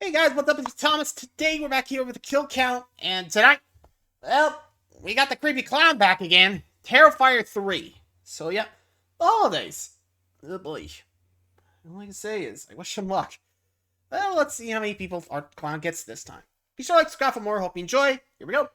Hey guys, what's up? It's Thomas. Today we're back here with a kill count, and tonight, well, we got the creepy clown back again. Terrifier 3. So yeah, the holidays. Oh boy. All I can say is, I wish him luck. Well, let's see how many people our clown gets this time. Be sure to like, subscribe for more. Hope you enjoy. Here we go.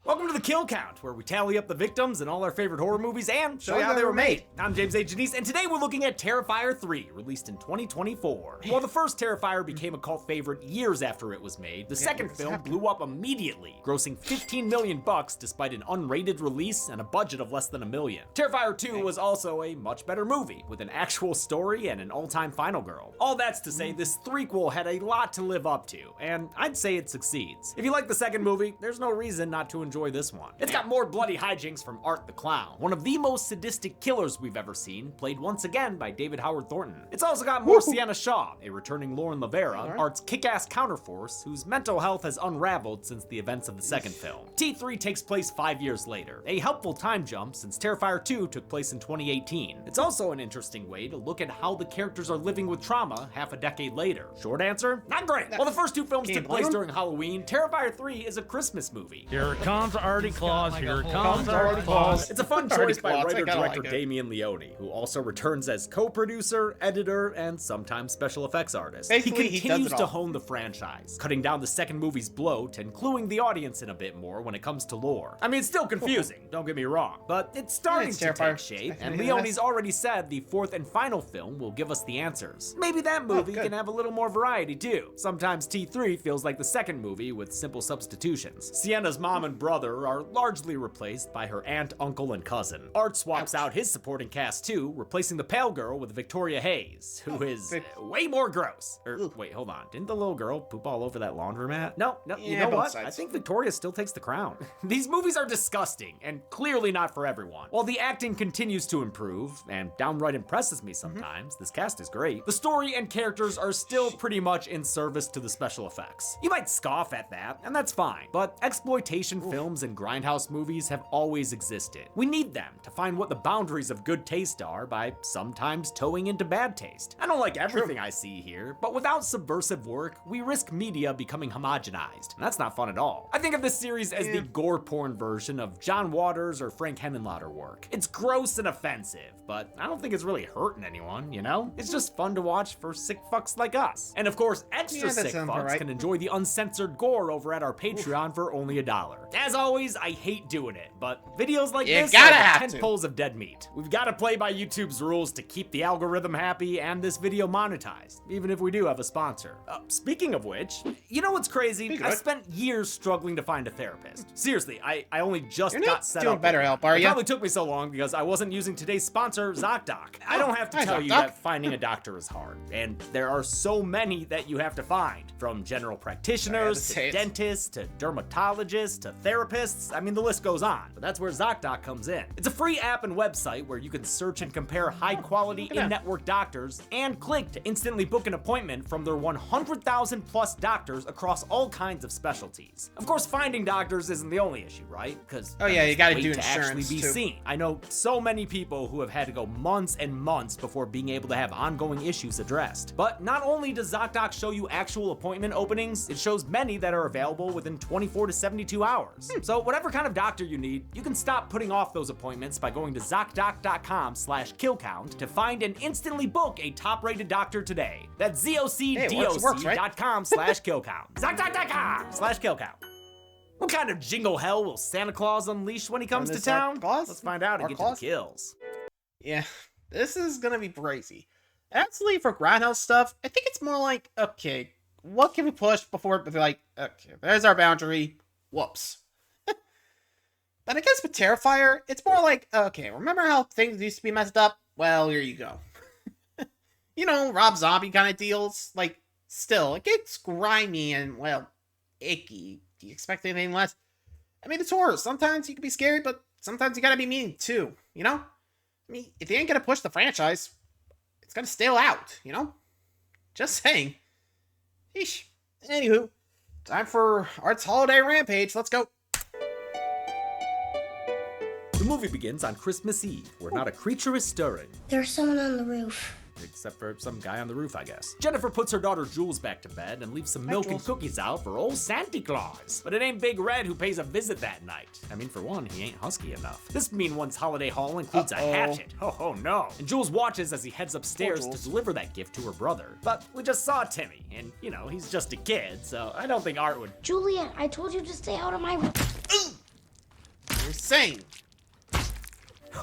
Welcome to the Kill Count, where we tally up the victims in all our favorite horror movies and show you how they were made. I'm James A. Janice, and today we're looking at Terrifier 3, released in 2024. While the first Terrifier became a cult favorite years after it was made, the second film blew up immediately, grossing $15 million despite an unrated release and a budget of less than $1 million. Terrifier 2 was also a much better movie, with an actual story and an all-time final girl. All that's to say, this threequel had a lot to live up to, and I'd say it succeeds. If you like the second movie, there's no reason not to enjoy this one. It's got more bloody hijinks from Art the Clown, one of the most sadistic killers we've ever seen, played once again by David Howard Thornton. It's also got more Sienna Shaw, a returning Lauren Lavera, Art's kick-ass counterforce, whose mental health has unraveled since the events of the second film. T3 takes place 5 years later, a helpful time jump since Terrifier 2 took place in 2018. It's also an interesting way to look at how the characters are living with trauma half a decade later. Short answer? Not great. While the first two films took place during Halloween, Terrifier 3 is a Christmas movie. Here it comes, Artie Claus. Here it comes, Artie Claus. It's a fun choice by writer-director Damien Leone, who also returns as co-producer, editor, and sometimes special effects artist. Basically, he continues to hone the franchise, cutting down the second movie's bloat and cluing the audience in a bit more when it comes to lore. I mean, it's still confusing, don't get me wrong, but it's starting to take shape, and Leone's already said the fourth and final film will give us the answers. Maybe that movie can have a little more variety too. Sometimes T3 feels like the second movie with simple substitutions. Sienna's mom and brother are largely replaced by her aunt, uncle, and cousin. Art swaps out his supporting cast too, replacing the pale girl with Victoria Hayes, who is way more gross. Wait, hold on. Didn't the little girl poop all over that laundromat? No, you know what? I think Victoria still takes the crown. These movies are disgusting and clearly not for everyone. While the acting continues to improve and downright impresses me sometimes, this cast is great, the story and characters are still pretty much in service to the special effects. You might scoff at that, and that's fine, but exploitation films and grindhouse movies have always existed. We need them to find what the boundaries of good taste are by sometimes towing into bad taste. I don't like everything I see here, but without subversive work, we risk media becoming homogenized, and that's not fun at all. I think of this series as the gore porn version of John Waters or Frank Henenlotter work. It's gross and offensive, but I don't think it's really hurting anyone, you know? It's just fun to watch for sick fucks like us. And of course, extra sick fucks can enjoy the uncensored gore over at our Patreon for only $1. As always, I hate doing it, but videos like this are the 10 poles of dead meat. We've got to play by YouTube's rules to keep the algorithm happy and this video monetized, even if we do have a sponsor. Speaking of which, you know what's crazy? I spent years struggling to find a therapist. Seriously, I only just got set up. BetterHelp, are you? It probably took me so long because I wasn't using today's sponsor, ZocDoc. I don't have to tell you that finding a doctor is hard, and there are so many that you have to find, from general practitioners to dentists to dermatologists to therapists. I mean, the list goes on, but that's where ZocDoc comes in. It's a free app and website where you can search and compare high-quality in-network doctors and click to instantly book an appointment from their 100,000 plus doctors across all kinds of specialties. Of course, finding doctors isn't the only issue, right? Because you gotta do to actually be seen. I know so many people who have had to go months and months before being able to have ongoing issues addressed. But not only does ZocDoc show you actual appointment openings, it shows many that are available within 24 to 72 hours. So whatever kind of doctor you need, you can stop putting off those appointments by going to ZocDoc.com/killcount to find and instantly book a top-rated doctor today. That's ZocDoc.com/killcount. ZocDoc.com/killcount. What kind of jingle hell will Santa Claus unleash when he comes to town? Let's find out and get to the kills. Yeah, this is gonna be crazy. Actually, for grindhouse stuff, I think it's more like, okay, what can we push before it be like, okay, there's our boundary, whoops. But I guess with Terrifier, it's more like, okay, remember how things used to be messed up? Well, here you go. You know, Rob Zombie kind of deals. Like, still, it gets grimy and, well, icky. Do you expect anything less? I mean, it's horror. Sometimes you can be scary, but sometimes you gotta be mean, too, you know? I mean, if you ain't gonna push the franchise, it's gonna stale out, you know? Just saying. Eesh. Anywho, time for Art's Holiday Rampage. Let's go. The movie begins on Christmas Eve, where not a creature is stirring. There's someone on the roof. except for some guy on the roof, I guess. Jennifer puts her daughter Jules back to bed and leaves some milk and cookies out for old Santa Claus. But it ain't Big Red who pays a visit that night. I mean, for one, he ain't husky enough. This mean one's holiday haul includes a hatchet. Oh no. And Jules watches as he heads upstairs to deliver that gift to her brother. But we just saw Timmy, and you know, he's just a kid, so I don't think Art would. Juliet, I told you to stay out of my room. You're insane.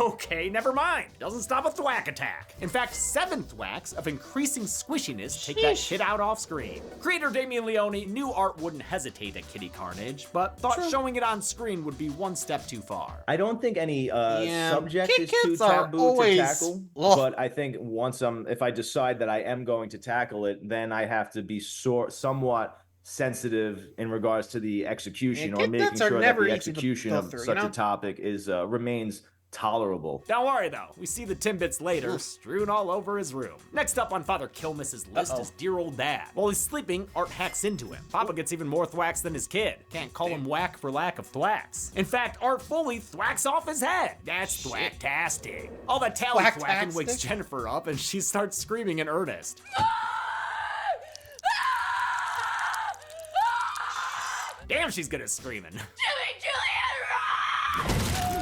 Okay, never mind. Doesn't stop a thwack attack. In fact, 7 thwacks of increasing squishiness take that shit out off screen. Creator Damien Leone knew Art wouldn't hesitate at Kitty Carnage, but thought showing it on screen would be one step too far. I don't think any subject is too taboo to tackle, but I think once if I decide that I am going to tackle it, then I have to be somewhat sensitive in regards to the execution, or making sure that the execution of such a topic is remains tolerable. Don't worry though, we see the Timbits later, strewn all over his room. Next up on Father Kilmiss's list is dear old dad. While he's sleeping, Art hacks into him. Papa gets even more thwacks than his kid. Can't call him whack for lack of thwacks. In fact, Art fully thwacks off his head. That's thwacktastic. All that tally thwacking wakes Jennifer up and she starts screaming in earnest. Damn, she's good at screaming.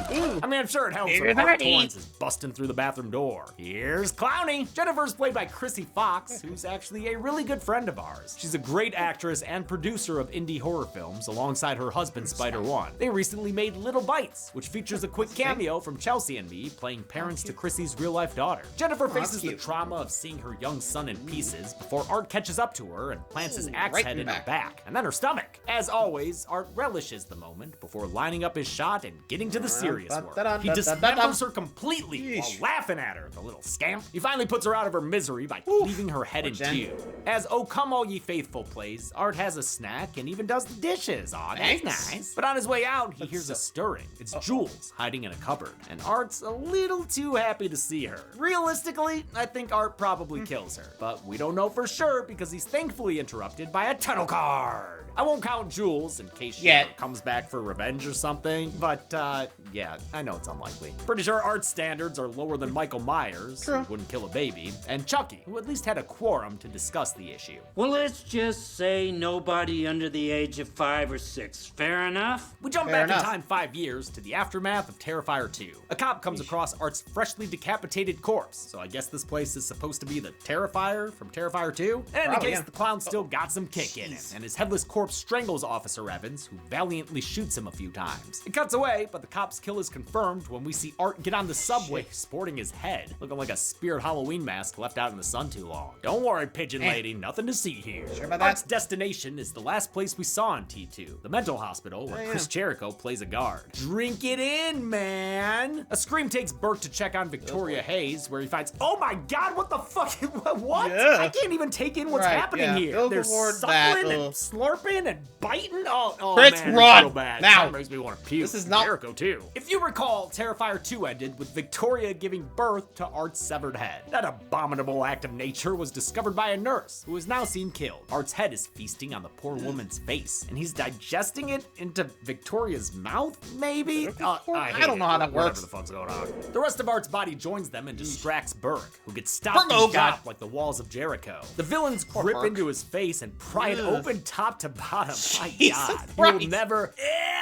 I mean, I'm sure it helps when Art Torrance is busting through the bathroom door. Here's Clowny. Jennifer's played by Chrissy Fox, who's actually a really good friend of ours. She's a great actress and producer of indie horror films alongside her husband, Spider-One. They recently made Little Bites, which features a quick cameo from Chelsea and me playing parents to Chrissy's real-life daughter. Jennifer faces the trauma of seeing her young son in pieces before Art catches up to her and plants his axe head in her back, and then her stomach. As always, Art relishes the moment before lining up his shot and getting to the serious work. He dismembers her completely while laughing at her, the little scamp. He finally puts her out of her misery by leaving her head in two. As Oh Come All Ye Faithful plays, Art has a snack and even does the dishes. Aw, that's nice. But on his way out, he hears a stirring. It's Jules hiding in a cupboard, and Art's a little too happy to see her. Realistically, I think Art probably kills her, but we don't know for sure because he's thankfully interrupted by a title card. I won't count Jules in case she ever comes back for revenge or something, but yeah, I know it's unlikely. Pretty sure Art's standards are lower than Michael Myers, who wouldn't kill a baby, and Chucky, who at least had a quorum to discuss the issue. Well, let's just say nobody under the age of 5 or 6. Fair enough? We jump back in time 5 years to the aftermath of Terrifier 2. A cop comes across Art's freshly decapitated corpse, so I guess this place is supposed to be the Terrifier from Terrifier 2? In any case, the clown still got some kick in him, and his headless corpse strangles Officer Evans, who valiantly shoots him a few times. It cuts away, but the cop's kill is confirmed when we see Art get on the subway sporting his head, looking like a Spirit Halloween mask left out in the sun too long. Don't worry, pigeon lady, nothing to see here. Sure about Art's that? destination is the last place we saw in T2, the mental hospital where Chris Jericho plays a guard. Drink it in, man! A scream takes Burke to check on Victoria Hayes, where he finds, oh my god, what the fuck? What? I can't even take in what's happening here. They're suckling and slurping and biting. Oh Chris, man, run! It's so bad. Now! That makes me want to puke. This is not Jericho too. If you recall, Terrifier 2 ended with Victoria giving birth to Art's severed head. That abominable act of nature was discovered by a nurse, who is now seen killed. Art's head is feasting on the poor woman's face, and he's digesting it into Victoria's mouth, maybe? I don't know how that works. Whatever the fuck's going on. The rest of Art's body joins them and distracts Burke, who gets stopped and dropped like the walls of Jericho. The villains grip into his face and pry it open top to bottom. My god, he will never,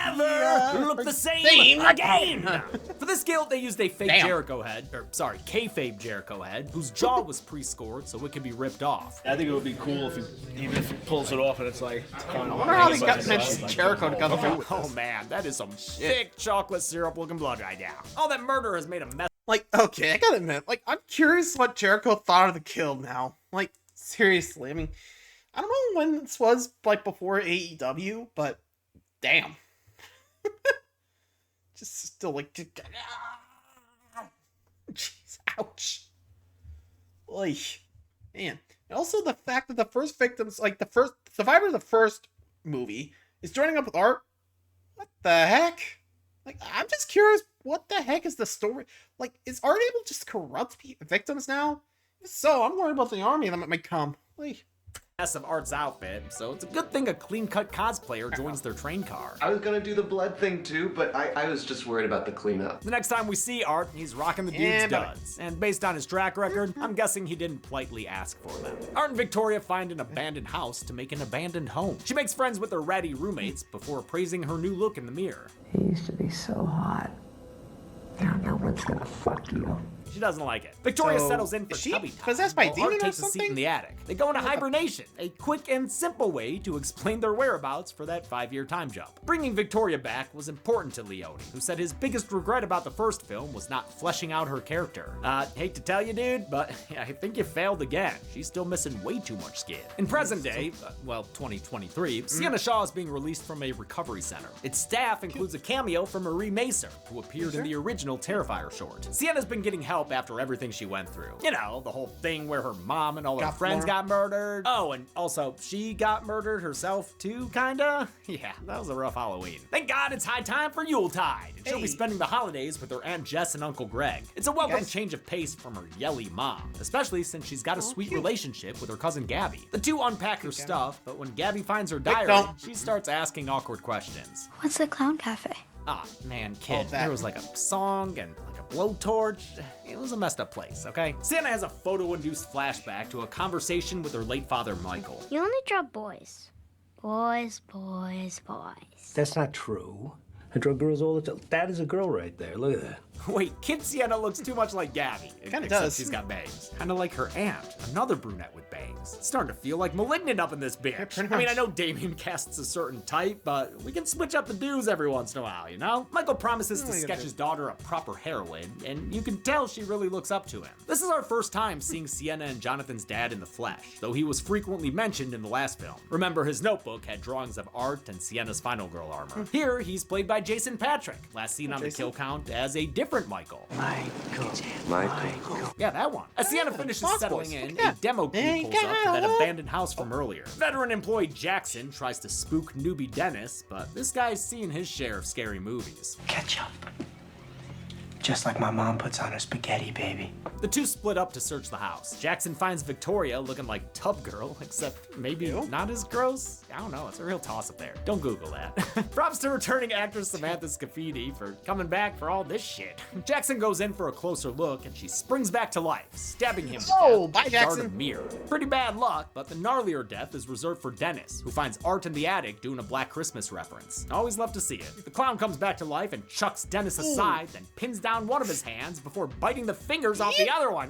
ever look the same again! For this guild, they used a fake Jericho head, kayfabe Jericho head, whose jaw was pre-scored so it could be ripped off. I think it would be cool if even if he pulls it off and it's like. I wonder how they got mentioned Jericho to come through with Oh man, that is some thick chocolate syrup looking blood right now. All that murder has made a mess. Like, okay, I gotta admit, like, I'm curious what Jericho thought of the kill now. Like, seriously, I mean, I don't know when this was, like, before AEW, but damn. Just still, like, jeez, ouch. Like, man. And also the fact that the first victims, like, the first survivor of the first movie is joining up with Art. What the heck? Like, I'm just curious, what the heck is the story? Like, is Art able to just corrupt victims now? If so, I'm worried about the army that might come. Like, mess of Art's outfit, so it's a good thing a clean-cut cosplayer joins their train car. I was gonna do the blood thing too, but I was just worried about the cleanup. The next time we see Art, he's rocking the dude's duds. And based on his track record, I'm guessing he didn't politely ask for them. Art and Victoria find an abandoned house to make an abandoned home. She makes friends with her ratty roommates before praising her new look in the mirror. He used to be so hot. Now no one's gonna fuck you. She doesn't like it. Victoria settles in for tubby time. Possessed by while demon Art or takes a seat in something? the attic. They go into hibernation, a quick and simple way to explain their whereabouts for that 5-year time jump. Bringing Victoria back was important to Leone, who said his biggest regret about the first film was not fleshing out her character. Hate to tell you, dude, but I think you failed again. She's still missing way too much skin. In present day, 2023, Sienna Shaw is being released from a recovery center. Its staff includes a cameo from Marie Macer, who appeared in the original Terrifier short. Sienna's been getting help after everything she went through. You know, the whole thing where her mom and all her friends got murdered. Oh, and also, she got murdered herself too, kinda? Yeah, that was a rough Halloween. Thank God it's high time for Yuletide, and she'll be spending the holidays with her Aunt Jess and Uncle Greg. It's a welcome change of pace from her yelly mom, especially since she's got a sweet relationship with her cousin Gabby. The two unpack her stuff, but when Gabby finds her diary, she starts asking awkward questions. What's the clown cafe? Ah, man, kid, there was like a song and like a blowtorch. It was a messed up place, okay? Sienna has a photo-induced flashback to a conversation with her late father, Michael. You only draw boys. Boys, boys, boys. That's not true. I draw girls all the time. That is a girl right there. Look at that. Wait, kid Sienna looks too much like Gabby. Kinda except does. She's got bangs. Kinda like her aunt, another brunette with bangs. It's starting to feel like Malignant up in this bitch. I mean, I know Damien casts a certain type, but we can switch up the dudes every once in a while, you know? Michael promises to sketch his daughter a proper heroine, and you can tell she really looks up to him. This is our first time seeing Sienna and Jonathan's dad in the flesh, though he was frequently mentioned in the last film. Remember, his notebook had drawings of Art and Sienna's Final Girl armor. Here, he's played by Jason Patrick, last seen on the kill count as a different Michael. Michael. Yeah, that one. As Sienna finishes settling in, a demo key pulls up to that abandoned house from earlier. Veteran employee Jackson tries to spook newbie Dennis, but this guy's seen his share of scary movies. Ketchup. Just like my mom puts on her spaghetti, baby. The two split up to search the house. Jackson finds Victoria looking like Tub Girl, except maybe not as gross. I don't know, it's a real toss-up there. Don't Google that. Props to returning actress Samantha Scafidi for coming back for all this shit. Jackson goes in for a closer look, and she springs back to life, stabbing him to death bye, with a dart Jackson. of mirror. Pretty bad luck, but the gnarlier death is reserved for Dennis, who finds Art in the attic doing a Black Christmas reference. Always love to see it. The clown comes back to life and chucks Dennis aside, then pins down one of his hands before biting the fingers off the other one.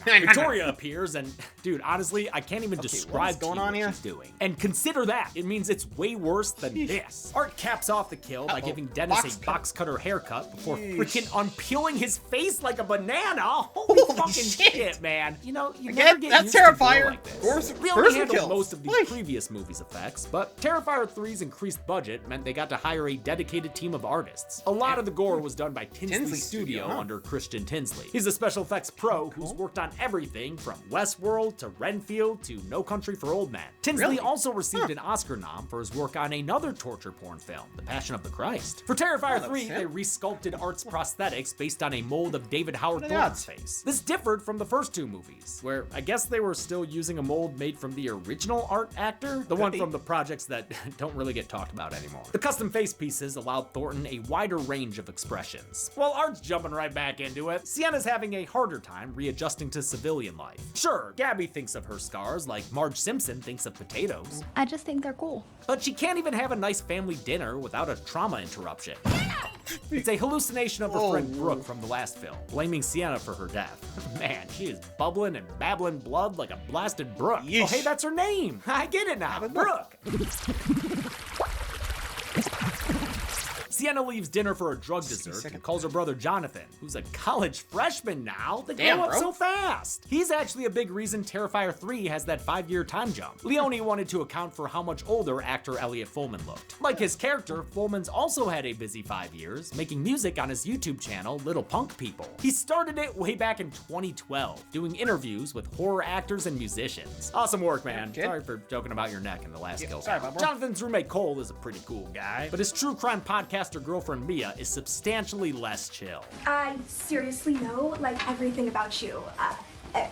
Victoria appears, and dude, honestly, I can't even describe going to you on what here? she's doing. And consider that. It means it's way worse than this. Art caps off the kill by giving Dennis a box cutter haircut before freaking unpeeling his face like a banana. Holy fucking shit, man. You know, you never get used to Terrifier. gore like this. We only handled most of the previous movie's effects, but Terrifier 3's increased budget meant they got to hire a dedicated team of artists. A lot of the gore was done by Tinsley Studio under Christian Tinsley. He's a special effects pro who's worked on everything from Westworld to Renfield to No Country for Old Men. Tinsley also received an Oscar nom for his work on another torture porn film, The Passion of the Christ. For Terrifier 3, they resculpted Art's prosthetics based on a mold of David Howard Thorne's face. This differed from the first two movies, where I guess they were still using a mold made from the original Art actor, the one from the projects that don't really get talked about anymore. The custom face pieces allowed Thornton a wider range of expressions. While Art's jumping right back into it, Sienna's having a harder time readjusting to civilian life. Sure, Gabby thinks of her scars like Marge Simpson thinks of potatoes, I just think they're cool. but she can't even have a nice family dinner without a trauma interruption. It's a hallucination of her friend Brooke from the last film, blaming Sienna for her death. Man, she is bubbling and babbling blood like a blasted brook. Oh, hey, that's her name. I get it now, Brooke. Sienna leaves dinner for a drug dessert and calls her brother Jonathan, who's a college freshman now. They grow up so fast. He's actually a big reason Terrifier 3 has that 5-year time jump. Leone wanted to account for how much older actor Elliot Fullman looked. Like his character, Fullman's also had a busy 5 years, making music on his YouTube channel, Little Punk People. He started it way back in 2012, doing interviews with horror actors and musicians. Awesome work, man. Sorry for joking about your neck in the last kill. Jonathan's roommate Cole is a pretty cool guy, but his true crime podcaster girlfriend Mia is substantially less chill. I seriously know, like, everything about you.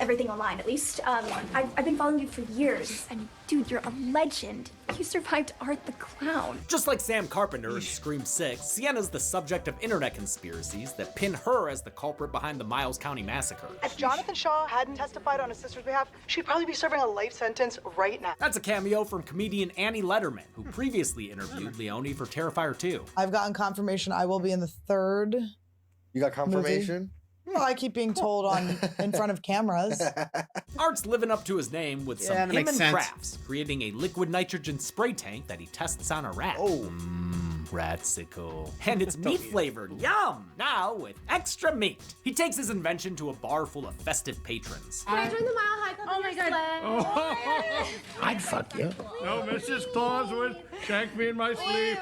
everything online, at least. I've been following you for years, and dude, you're a legend. You survived Art the Clown. Just like Sam Carpenter in Scream 6, Sienna's the subject of internet conspiracies that pin her as the culprit behind the Miles County massacre. If Jonathan Shaw hadn't testified on his sister's behalf, she'd probably be serving a life sentence right now. That's a cameo from comedian Annie Letterman, who previously interviewed Leone for Terrifier 2. I've gotten confirmation I will be in the third. You got confirmation? Well, I keep being told in front of cameras. Art's living up to his name with some him and crafts, creating a liquid nitrogen spray tank that he tests on a rat. Ratsicle. And it's meat flavored. Yum! Now with extra meat. He takes his invention to a bar full of festive patrons. Can I join the Mile High Club? Oh my god. I'd fuck you. No, Mrs. Claus would shank me in my sleep.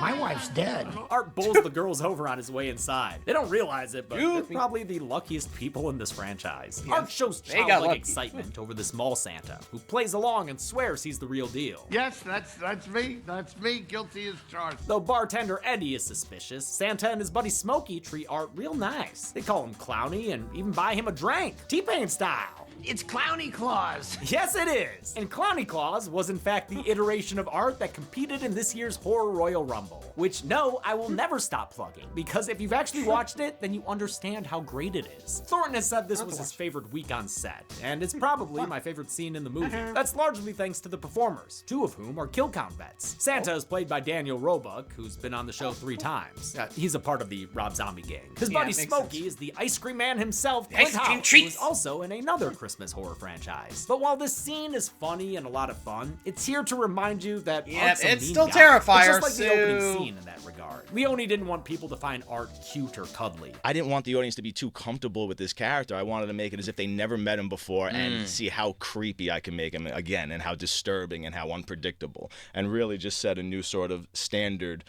My wife's dead. Art bowls the girls over on his way inside. They don't realize it, but they're probably the luckiest people in this franchise. Art shows childlike excitement over this mall Santa, who plays along and swears he's the real deal. Yes, that's me. That's me, guilty as charged. Though bartender Eddie is suspicious, Santa and his buddy Smokey treat Art real nice. They call him Clowny and even buy him a drink, T-Pain style. It's Clowny Claus. Yes, it is. And Clowny Claus was in fact the iteration of Art that competed in this year's Horror Royal Rumble, which no, I will never stop plugging, because if you've actually watched it, then you understand how great it is. Thornton has said this was his favorite week on set, and it's probably my favorite scene in the movie. That's largely thanks to the performers, 2 of whom are kill count vets. Santa is played by Daniel Roebuck, who's been on the show 3 times. He's a part of the Rob Zombie gang. His buddy Smokey is the ice cream man himself, Clint Howard, who is also in another Christmas horror franchise. But while this scene is funny and a lot of fun, it's here to remind you that Art's a it's mean still guy. Terrifier, It's just like the opening scene in that regard. Leone didn't want people to find Art cute or cuddly. I didn't want the audience to be too comfortable with this character. I wanted to make it as if they never met him before and see how creepy I can make him again, and how disturbing and how unpredictable, and really just set a new sort of standard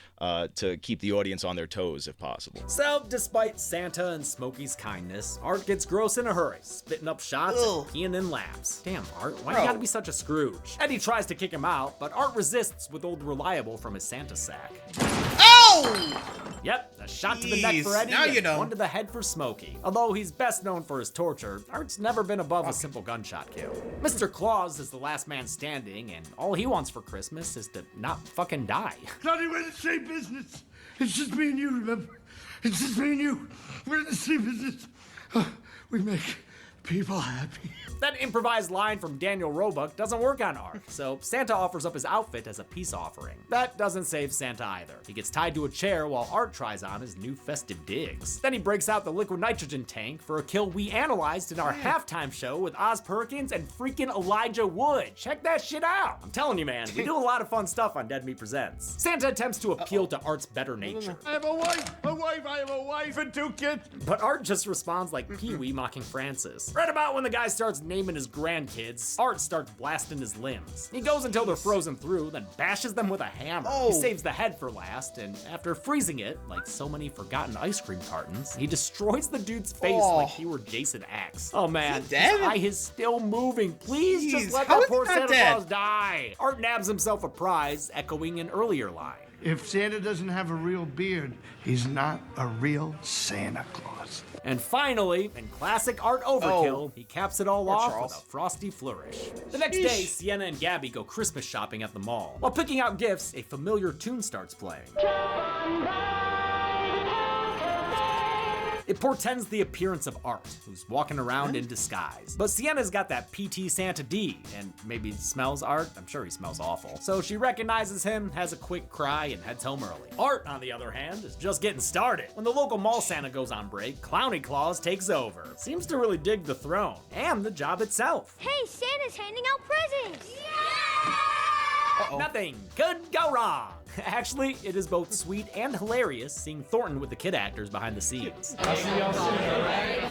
to keep the audience on their toes if possible. So, despite Santa and Smokey's kindness, Art gets gross in a hurry, spitting up shots and peeing in laps. Damn, Art, why you gotta be such a Scrooge? Eddie tries to kick him out, but Art resists with old Reliable from his Santa sack. Oh! Yep, a shot to the neck for Eddie Now you and know. one to the head for Smokey. Although he's best known for his torture, Art's never been above a simple gunshot kill. Mr. Claus is the last man standing, and all he wants for Christmas is to not fucking die. Not even in the same business. It's just me and you, remember? It's just me and you. We're in the same business. We make people happy. That improvised line from Daniel Roebuck doesn't work on Art, so Santa offers up his outfit as a peace offering. That doesn't save Santa either. He gets tied to a chair while Art tries on his new festive digs. Then he breaks out the liquid nitrogen tank for a kill we analyzed in our halftime show with Oz Perkins and freaking Elijah Wood. Check that shit out. I'm telling you, man, we do a lot of fun stuff on Dead Meat Presents. Santa attempts to appeal to Art's better nature. I have a wife, I have a wife and 2 kids. But Art just responds like Pee-wee mocking Francis. Right about when the guy starts naming his grandkids, Art starts blasting his limbs. He goes until they're frozen through, then bashes them with a hammer. He saves the head for last, and after freezing it, like so many forgotten ice cream cartons, he destroys the dude's face like he were Jason X. Oh man, his eye is still moving. Please just let that poor Santa Claus die. Art nabs himself a prize, echoing an earlier line. If Santa doesn't have a real beard, he's not a real Santa Claus. And finally, in classic Art overkill, he caps it all off with a frosty flourish. The next day, Sienna and Gabby go Christmas shopping at the mall. While picking out gifts, a familiar tune starts playing. It portends the appearance of Art, who's walking around in disguise. But Sienna's got that PT Santa D, and maybe smells Art. I'm sure he smells awful. So she recognizes him, has a quick cry, and heads home early. Art, on the other hand, is just getting started. When the local mall Santa goes on break, Clowny Claus takes over. Seems to really dig the throne, and the job itself. Hey, Santa's handing out presents! Nothing could go wrong. Actually, it is both sweet and hilarious seeing Thornton with the kid actors behind the scenes.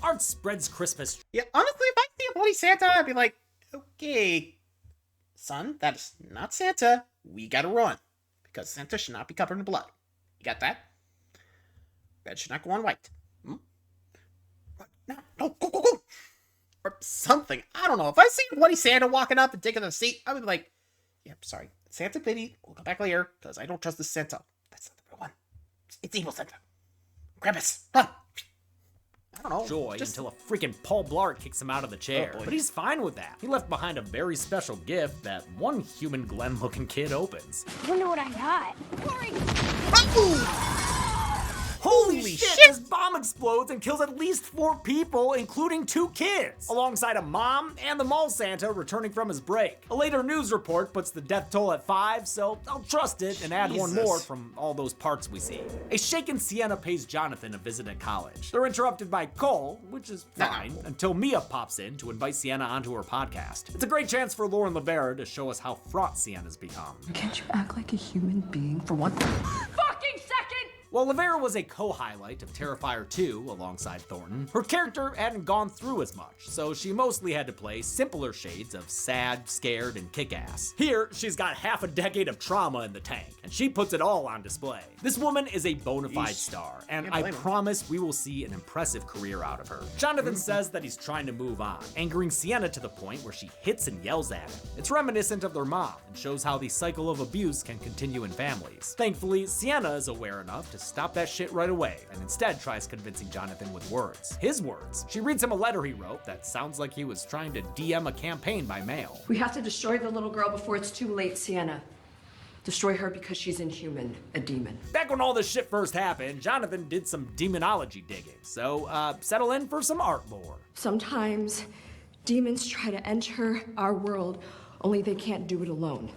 Art spreads Christmas. Yeah, honestly, if I see a bloody Santa, I'd be like, okay, son, that is not Santa. We gotta run. Because Santa should not be covered in blood. You got that? Red should not go on white. No, go. Or something. I don't know. If I see a bloody Santa walking up and taking a seat, I would be like, yeah, sorry. Santa pity. We'll come back later, because I don't trust this Santa. That's not the real one. It's evil Santa. Krampus, run! I don't know. joy until a freaking Paul Blart kicks him out of the chair. But he's fine with that. He left behind a very special gift that one human Glenn-looking kid opens. I wonder what I got. Holy shit! This bomb explodes and kills at least 4 people, including 2 kids, alongside a mom and the mall Santa returning from his break. A later news report puts the death toll at 5, so I'll trust it and add one more from all those parts we see. A shaken Sienna pays Jonathan a visit at college. They're interrupted by Cole, which is fine, until Mia pops in to invite Sienna onto her podcast. It's a great chance for Lauren Lavera to show us how fraught Sienna's become. Can't you act like a human being for one fucking second? While Lavera was a co-highlight of Terrifier 2 alongside Thornton, her character hadn't gone through as much, so she mostly had to play simpler shades of sad, scared, and kick-ass. Here, she's got half a decade of trauma in the tank, and she puts it all on display. This woman is a bona fide star, and I promise we will see an impressive career out of her. Jonathan says that he's trying to move on, angering Sienna to the point where she hits and yells at him. It's reminiscent of their mom, and shows how the cycle of abuse can continue in families. Thankfully, Sienna is aware enough to stop that shit right away, and instead tries convincing Jonathan with words. His words. She reads him a letter he wrote that sounds like he was trying to DM a campaign by mail. We have to destroy the little girl before it's too late, Sienna. Destroy her because she's inhuman, a demon. Back when all this shit first happened, Jonathan did some demonology digging, so settle in for some art lore. Sometimes demons try to enter our world, only they can't do it alone.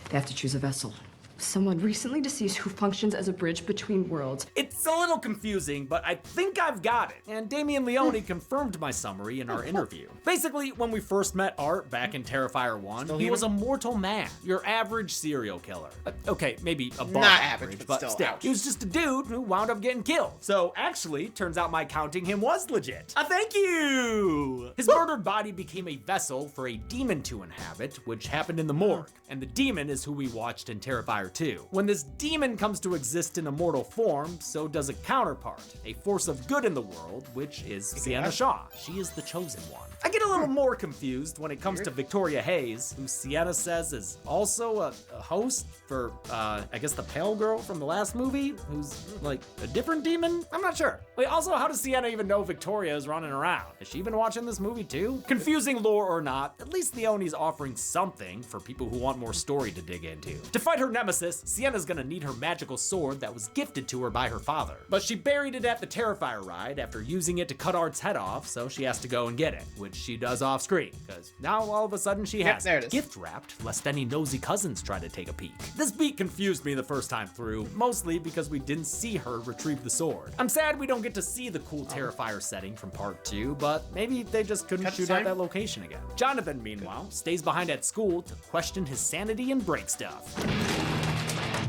They have to choose a vessel. Someone recently deceased who functions as a bridge between worlds. It's a little confusing, but I think I've got it. And Damien Leone confirmed my summary in our interview. Basically, when we first met Art back in Terrifier 1, he was a mortal man, your average serial killer. Okay, maybe above Not average, but still. He was just a dude who wound up getting killed. So actually, turns out my counting him was legit. Thank you! His murdered body became a vessel for a demon to inhabit, which happened in the morgue. And the demon is who we watched in Terrifier 2. When this demon comes to exist in a mortal form, so does a counterpart, a force of good in the world, which is Sienna Shaw. She is the chosen one. I get a little more confused when it comes to Victoria Hayes, who Sienna says is also a host for, I guess the pale girl from the last movie, who's like a different demon? I'm not sure. Wait, also, how does Sienna even know Victoria is running around? Has she been watching this movie too? Confusing lore or not, at least Leone's offering something for people who want more story to dig into. To fight her nemesis, Sienna's gonna need her magical sword that was gifted to her by her father. But she buried it at the Terrifier ride after using it to cut Art's head off, so she has to go and get it, which she does off screen, because now all of a sudden she has it gift wrapped, lest any nosy cousins try to take a peek. This beat confused me the first time through, mostly because we didn't see her retrieve the sword. I'm sad we don't get to see the cool Terrifier setting from part 2, but maybe they just couldn't shoot at that location again. Jonathan, meanwhile, stays behind at school to question his sanity and break stuff.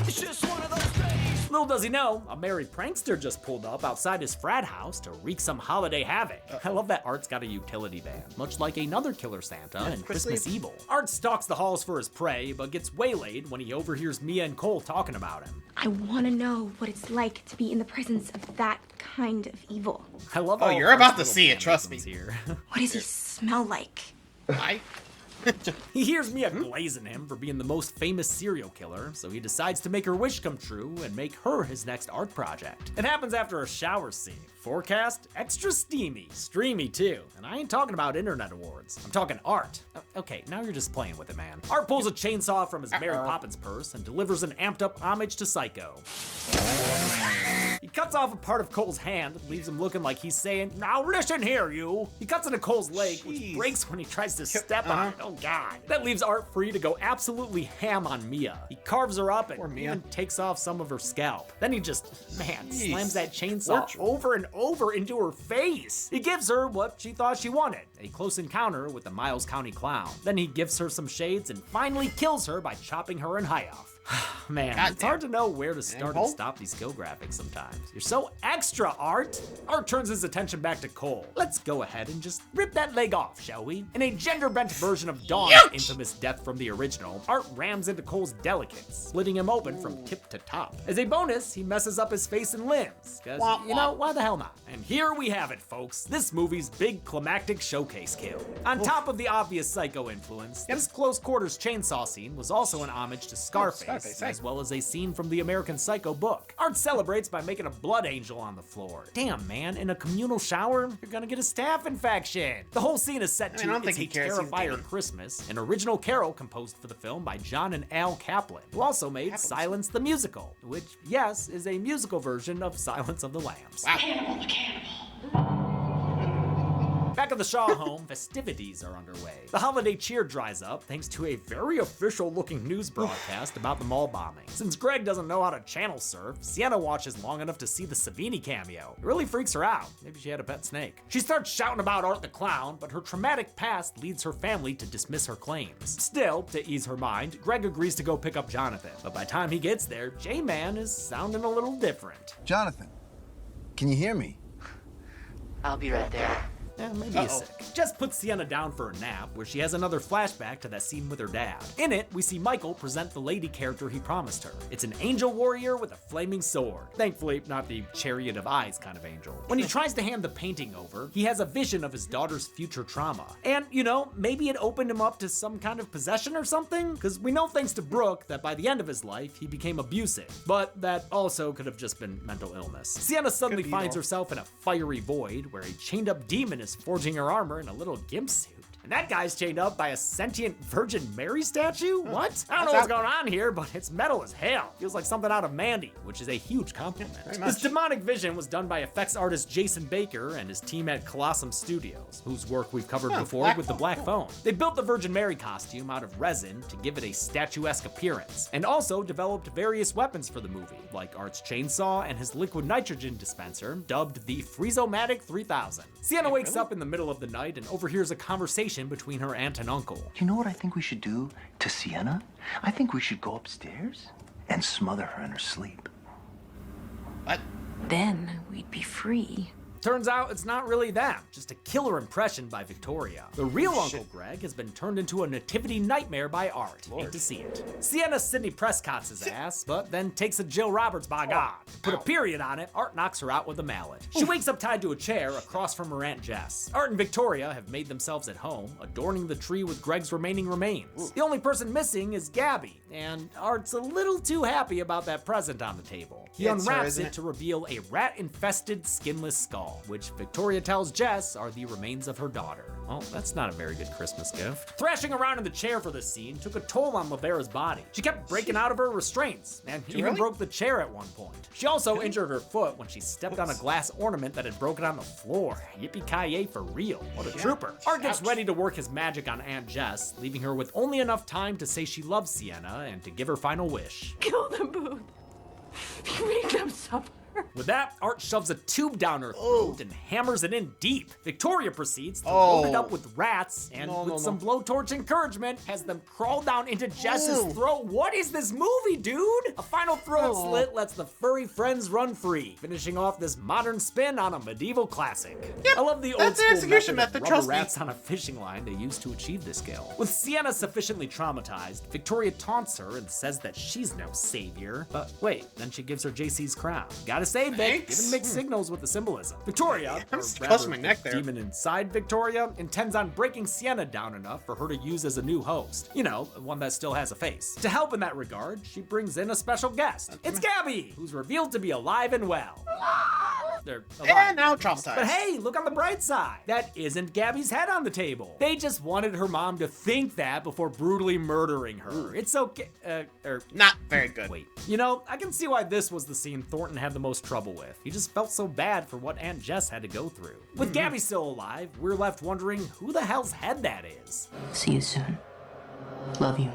It's just one of those days. Little does he know, a merry prankster just pulled up outside his frat house to wreak some holiday havoc. I love that Art's got a utility van, much like another Killer Santa and Christmas Evil. Art stalks the halls for his prey, but gets waylaid when he overhears Mia and Cole talking about him. I want to know what it's like to be in the presence of that kind of evil. I love Oh, you're about to see it, trust me. Here. What does he smell like? He hears Mia glazing him for being the most famous serial killer, so he decides to make her wish come true and make her his next art project. It happens after a shower scene. Forecast, extra steamy, streamy too. And I ain't talking about internet awards. I'm talking Art. Okay, now you're just playing with it, man. Art pulls a chainsaw from his Mary Poppins purse and delivers an amped up homage to Psycho. He cuts off a part of Cole's hand, leaves him looking like he's saying, "Now listen here, you." He cuts into Cole's leg, which breaks when he tries to step on it. Oh god. That leaves Art free to go absolutely ham on Mia. He carves her up and even takes off some of her scalp. Then he just, slams that chainsaw over and over into her face. He gives her what she thought she wanted, a close encounter with the Miles County Clown. Then he gives her some shades and finally kills her by chopping her in half. Man, it's hard to know where to start and stop these skill graphics sometimes. You're so extra, Art. Art turns his attention back to Cole. Let's go ahead and just rip that leg off, shall we? In a gender-bent version of Dawn's infamous death from the original, Art rams into Cole's delicates, splitting him open from tip to top. As a bonus, he messes up his face and limbs, because, you know, why the hell not? And here we have it, folks. This movie's big climactic showcase kill. On top of the obvious Psycho influence, this close quarters chainsaw scene was also an homage to Scarface. this, as well as a scene from the American Psycho book. Art celebrates by making a blood angel on the floor. Damn, man, in a communal shower, you're gonna get a staph infection. The whole scene is set to It's a Terrifier Christmas, an original carol composed for the film by John and Al Kaplan, who also made Silence the Musical, which, yes, is a musical version of Silence of the Lambs. Wow. Cannibal, cannibal. Back at the Shaw home, festivities are underway. The holiday cheer dries up thanks to a very official-looking news broadcast about the mall bombing. Since Greg doesn't know how to channel surf, Sienna watches long enough to see the Savini cameo. It really freaks her out. Maybe she had a pet snake. She starts shouting about Art the Clown, but her traumatic past leads her family to dismiss her claims. Still, to ease her mind, Greg agrees to go pick up Jonathan. But by the time he gets there, J-Man is sounding a little different. Jonathan, can you hear me? I'll be right there. Yeah, maybe he's sick. Jess puts Sienna down for a nap, where she has another flashback to that scene with her dad. In it, we see Michael present the lady character he promised her. It's an angel warrior with a flaming sword. Thankfully, not the chariot of eyes kind of angel. When he tries to hand the painting over, he has a vision of his daughter's future trauma. And, you know, maybe it opened him up to some kind of possession or something? Because we know thanks to Brooke that by the end of his life, he became abusive. But that also could have just been mental illness. Sienna suddenly finds herself in a fiery void, where a chained-up demon is forging her armor in a little gimp suit. And that guy's chained up by a sentient Virgin Mary statue? What? I don't know what's going on here, but it's metal as hell. Feels like something out of Mandy, which is a huge compliment. This demonic vision was done by effects artist Jason Baker and his team at Colossum Studios, whose work we've covered before with the Black Phone. They built the Virgin Mary costume out of resin to give it a statuesque appearance, and also developed various weapons for the movie, like Art's chainsaw and his liquid nitrogen dispenser, dubbed the Freezomatic 3000. Sienna wakes up in the middle of the night and overhears a conversation between her aunt and uncle. You know what I think we should do to Sienna? I think we should go upstairs and smother her in her sleep. What? Then we'd be free. Turns out it's not really them, just a killer impression by Victoria. The real Uncle Greg has been turned into a nativity nightmare by Art. Hate to see it. Sienna Sidney Prescott's his ass, but then takes a Jill Roberts by God. To put a period on it, Art knocks her out with a mallet. She wakes up tied to a chair across from her Aunt Jess. Art and Victoria have made themselves at home, adorning the tree with Greg's remaining remains. The only person missing is Gabby, and Art's a little too happy about that present on the table. He unwraps it to reveal a rat-infested skinless skull, which Victoria tells Jess are the remains of her daughter. Well, that's not a very good Christmas gift. Thrashing around in the chair for this scene took a toll on Lavera's body. She kept breaking out of her restraints, and even broke the chair at one point. She also injured her foot when she stepped on a glass ornament that had broken on the floor. Yippee-ki-yay for real. What a trooper. Art gets ready to work his magic on Aunt Jess, leaving her with only enough time to say she loves Sienna and to give her final wish. Kill them both. Make them suffer. With that, Art shoves a tube down her throat and hammers it in deep. Victoria proceeds to load it up with rats and with some blowtorch encouragement has them crawl down into Jess's throat. What is this movie, dude? A final throat slit lets the furry friends run free, finishing off this modern spin on a medieval classic. I love the old school method of rubber rats on a fishing line they used to achieve this skill. With Sienna sufficiently traumatized, Victoria taunts her and says that she's no savior. But wait, then she gives her JC's crown. Gotta say, Vic, giving mixed signals with the symbolism. Victoria, or rather, my neck there. Demon inside Victoria, intends on breaking Sienna down enough for her to use as a new host. You know, one that still has a face. To help in that regard, she brings in a special guest. It's Gabby, who's revealed to be alive and well. They're alive. And now traumatized. But hey, look on the bright side. That isn't Gabby's head on the table. They just wanted her mom to think that before brutally murdering her. It's okay. Not very good. Wait. You know, I can see why this was the scene Thornton had the most trouble with. He just felt so bad for what Aunt Jess had to go through. With Gabby still alive, we're left wondering who the hell's head that is. See you soon. Love you.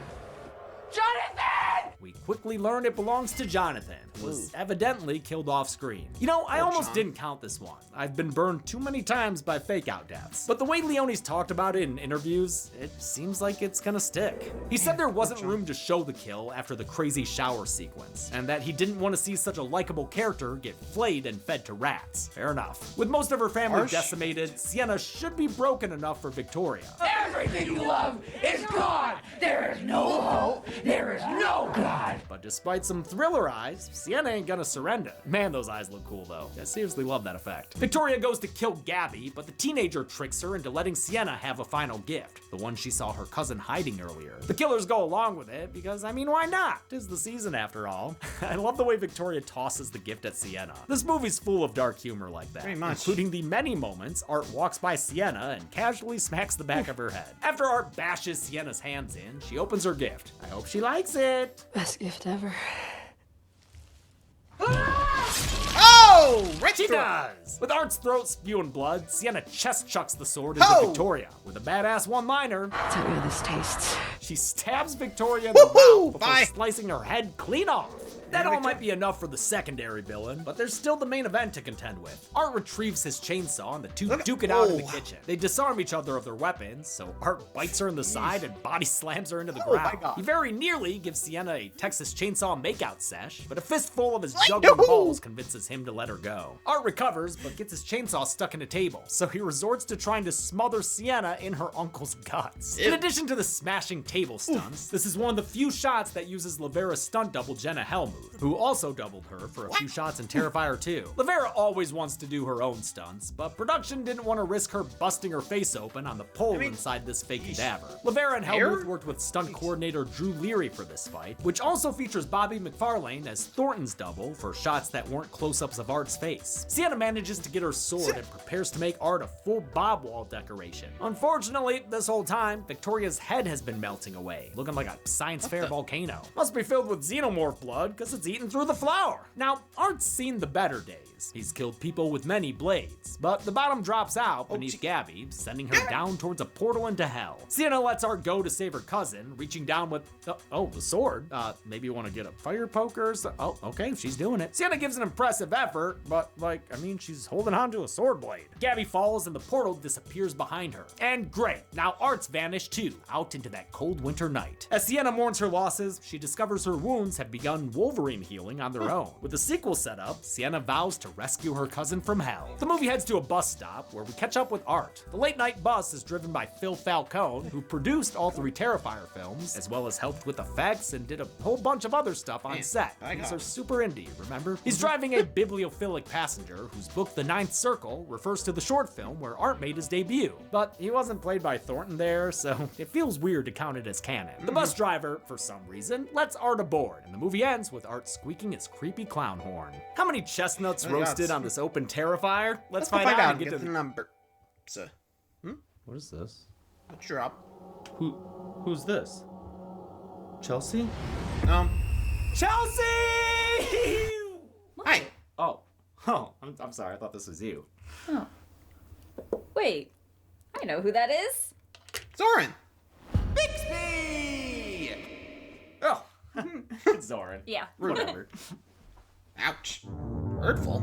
Jonathan! We quickly learn it belongs to Jonathan, who was evidently killed off screen. You know, I almost didn't count this one. I've been burned too many times by fake-out deaths. But the way Leone's talked about it in interviews, it seems like it's gonna stick. He said there wasn't room to show the kill after the crazy shower sequence, and that he didn't want to see such a likable character get flayed and fed to rats. Fair enough. With most of her family decimated, Sienna should be broken enough for Victoria. There's Everything you love is gone. There is no hope. There is no God. But despite some thriller eyes, Sienna ain't gonna surrender. Man, those eyes look cool though. I seriously love that effect. Victoria goes to kill Gabby, but the teenager tricks her into letting Sienna have a final gift, the one she saw her cousin hiding earlier. The killers go along with it because, I mean, why not? 'Tis the season after all. I love the way Victoria tosses the gift at Sienna. This movie's full of dark humor like that, including the many moments Art walks by Sienna and casually smacks the back of her head. After Art bashes Sienna's hands in, she opens her gift. I hope she likes it. Best gift ever. Oh, right she does! With Art's throat spewing blood, Sienna chest chucks the sword into Victoria with a badass one-liner. Tell me how this tastes. She stabs Victoria in the mouth before slicing her head clean off. That all might be enough for the secondary villain, but there's still the main event to contend with. Art retrieves his chainsaw and the two duke it out in the kitchen. They disarm each other of their weapons, so Art bites her in the side and body slams her into the ground. He very nearly gives Sienna a Texas Chainsaw makeout sesh, but a fistful of his juggling balls convinces him to let her go. Art recovers, but gets his chainsaw stuck in a table, so he resorts to trying to smother Sienna in her uncle's guts. In addition to the smashing table stunts, this is one of the few shots that uses Lavera's stunt double Jenna Hellmuth, who also doubled her for a few shots in Terrifier 2. Lavera always wants to do her own stunts, but production didn't want to risk her busting her face open on the pole inside this fake cadaver. Lavera and Hellmuth worked with stunt coordinator Drew Leary for this fight, which also features Bobby McFarlane as Thornton's double for shots that weren't close-ups of Art's face. Sienna manages to get her sword and prepares to make Art a full bob wall decoration. Unfortunately, this whole time, Victoria's head has been melting away, looking like a science fair volcano. Must be filled with xenomorph blood, because it's eaten through the flour. Now, Art's seen the better days. He's killed people with many blades, but the bottom drops out beneath Gabby, sending her down towards a portal into hell. Sienna lets Art go to save her cousin, reaching down with, the sword. Maybe you want to get a fire poker or so. Oh, okay, she's doing it. Sienna gives an impressive effort, but she's holding on to a sword blade. Gabby falls and the portal disappears behind her. And great, now Art's vanished too, out into that cold winter night. As Sienna mourns her losses, she discovers her wounds have begun Wolverine healing on their own. With the sequel set up, Sienna vows to rescue her cousin from hell. The movie heads to a bus stop where we catch up with Art. The late night bus is driven by Phil Falcone, who produced all 3 Terrifier films, as well as helped with effects and did a whole bunch of other stuff on set. These are super indie, remember? He's driving a bibliophilic passenger whose book The Ninth Circle refers to the short film where Art made his debut. But he wasn't played by Thornton there, so it feels weird to count it as canon. The bus driver, for some reason, lets Art aboard, and the movie ends with Art squeaking his creepy clown horn. How many chestnuts roasted on this open Terrifier? Let's find out and get to the number. So, what is this? A drop. Who's this? Chelsea? Chelsea! Hi. Oh, I'm sorry. I thought this was you. Oh. Wait, I know who that is. Zoran. Bixby! Oh, it's Zoran. Yeah. Whatever. Ouch. Hurtful.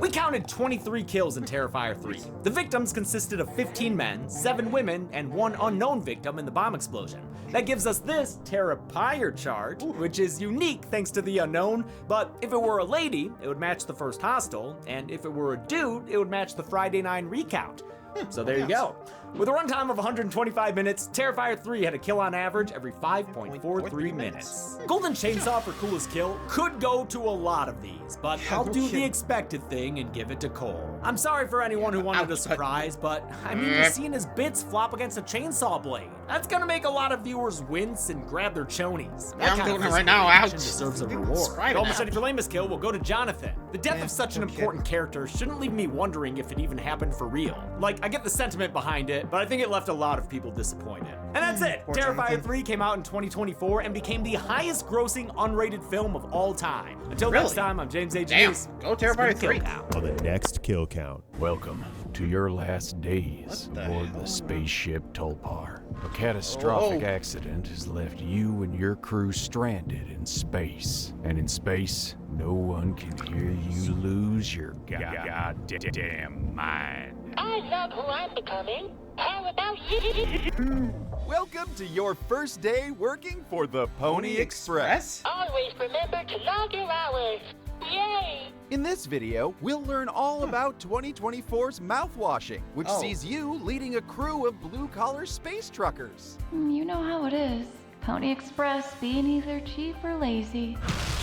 We counted 23 kills in Terrifier 3. The victims consisted of 15 men, 7 women, and 1 unknown victim in the bomb explosion. That gives us this Terrifier chart, which is unique thanks to the unknown, but if it were a lady, it would match the first hostel, and if it were a dude, it would match the Friday 9 recount. So there you go. With a runtime of 125 minutes, Terrifier 3 had a kill on average every 5.43 minutes. Golden Chainsaw for coolest kill could go to a lot of these, but I'll do the expected thing and give it to Cole. I'm sorry for anyone who wanted a surprise, but I mean, just seeing his bits flop against a chainsaw blade, that's gonna make a lot of viewers wince and grab their chonies. That I'm doing it right now, ouch. Deserves a reward. Gold Machete for lamest kill will go to Jonathan. The death of such an important character shouldn't leave me wondering if it even happened for real. Like, I get the sentiment behind it, but I think it left a lot of people disappointed. And that's it! Terrifier 3 came out in 2024 and became the highest grossing unrated film of all time. Until next time, I'm James A. Janice. Go Terrifier 3. For the next kill count. Welcome to your last days aboard the spaceship Tulpar. A catastrophic accident has left you and your crew stranded in space. And in space, no one can hear you lose your goddamn mind. I love who I'm becoming. How about you? Welcome to your first day working for the Pony Express. Always remember to log your hours. In this video, we'll learn all about 2024's mouthwashing, which sees you leading a crew of blue-collar space truckers. You know how it is. Pony Express being either cheap or lazy.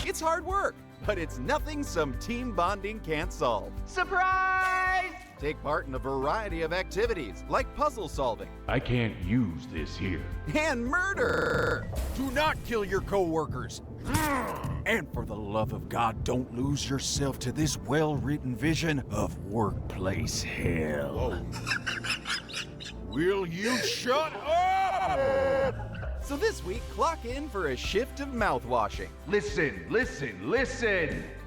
It's hard work, but it's nothing some team bonding can't solve. Surprise! Take part in a variety of activities, like puzzle solving. I can't use this here. And murder! Do not kill your co-workers. And for the love of God, don't lose yourself to this well-written vision of workplace hell. Will you shut up? So this week, clock in for a shift of mouthwashing. Listen.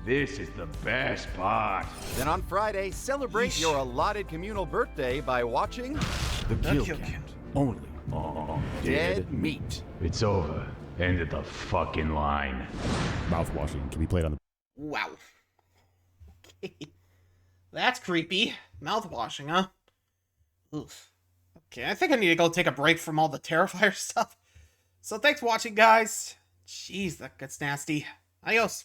This is the best part. Then on Friday, celebrate your allotted communal birthday by watching The Kill Count. Only on Dead Meat. It's over. End of the fucking line. Mouthwashing can be played on the... Wow. Okay. That's creepy. Mouthwashing, huh? Oof. Okay, I think I need to go take a break from all the Terrifier stuff. So thanks for watching, guys. Jeez, that gets nasty. Adios.